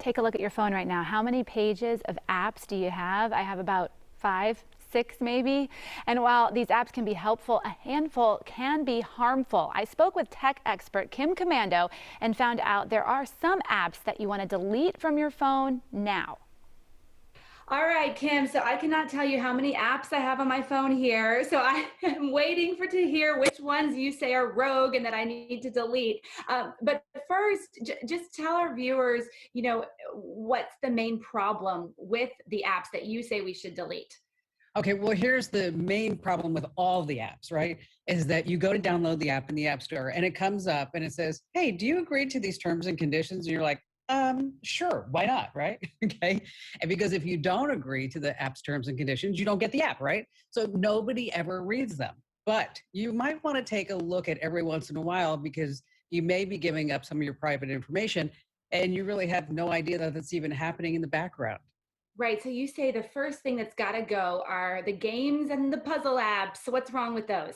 take a look at your phone right now. How many pages of apps do you have? I have about 5, 6 maybe. And while these apps can be helpful, a handful can be harmful. I spoke with tech expert Kim Komando and found out there are some apps that you want to delete from your phone now. All right, Kim. So I cannot tell you how many apps I have on my phone here. So I am waiting to hear which ones you say are rogue and that I need to delete. But first, just tell our viewers, what's the main problem with the apps that you say we should delete? Okay, well, here's the main problem with all the apps, right? Is that you go to download the app in the App Store and it comes up and it says, hey, do you agree to these terms and conditions? And you're like, sure, why not, right? Okay. And because if you don't agree to the app's terms and conditions, you don't get the app, right? So nobody ever reads them. But you might want to take a look at every once in a while because you may be giving up some of your private information and you really have no idea that that's even happening in the background. Right. So you say the first thing that's got to go are the games and the puzzle apps. So what's wrong with those?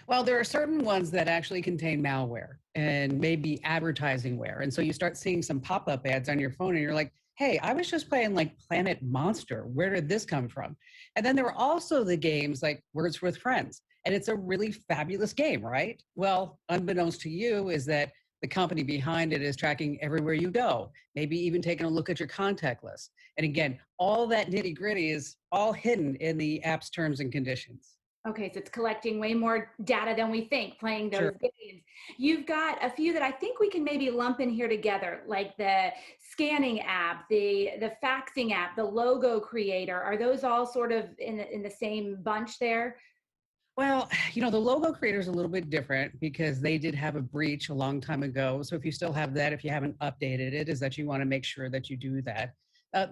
Well, there are certain ones that actually contain malware and maybe advertisingware. And so you start seeing some pop-up ads on your phone and you're like, hey, I was just playing like Planet Monster. Where did this come from? And then there are also the games like Words with Friends. And it's a really fabulous game, right? Well, unbeknownst to you is that the company behind it is tracking everywhere you go, maybe even taking a look at your contact list. And again, all that nitty gritty is all hidden in the app's terms and conditions. Okay, so it's collecting way more data than we think playing those Sure. games. You've got a few that I think we can maybe lump in here together, like the scanning app, the faxing app, the logo creator. Are those all sort of in the same bunch there? Well, the logo creator is a little bit different because they did have a breach a long time ago. So if you still have that, if you haven't updated it, is that you want to make sure that you do that.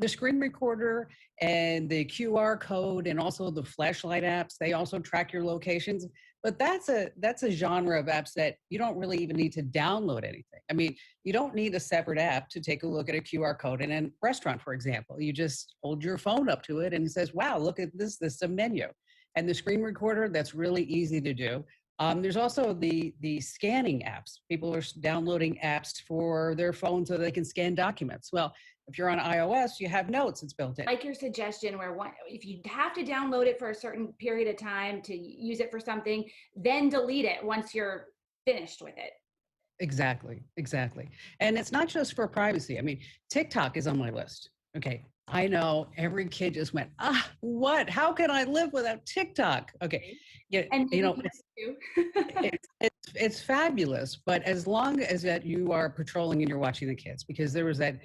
The screen recorder and the QR code and also the flashlight apps, they also track your locations. But that's a genre of apps that you don't really even need to download anything. I mean, you don't need a separate app to take a look at a QR code in a restaurant, for example. You just hold your phone up to it and it says, wow, look at this. This is a menu. And the screen recorder, that's really easy to do. There's also the scanning apps. People are downloading apps for their phone so they can scan documents. Well, if you're on iOS, you have Notes, it's built in. Like your suggestion where if you have to download it for a certain period of time to use it for something, then delete it once you're finished with it. Exactly, exactly. And it's not just for privacy. I mean, TikTok is on my list. Okay, I know every kid just went, what? How can I live without TikTok? Okay, yeah, And it's fabulous, but as long as that you are patrolling and you're watching the kids, because there was that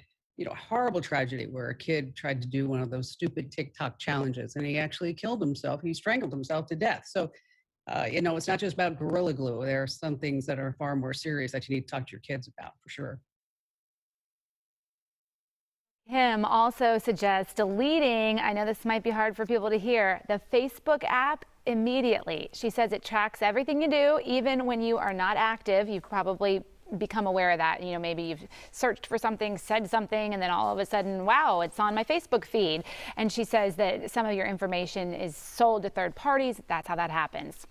horrible tragedy where a kid tried to do one of those stupid TikTok challenges and he actually killed himself. He strangled himself to death. So it's not just about Gorilla Glue. There are some things that are far more serious that you need to talk to your kids about for sure. Kim also suggests deleting, I know this might be hard for people to hear, the Facebook app immediately. She says it tracks everything you do, even when you are not active. You've probably become aware of that. Maybe you've searched for something, said something, and then all of a sudden, wow, it's on my Facebook feed. And she says that some of your information is sold to third parties. That's how that happens.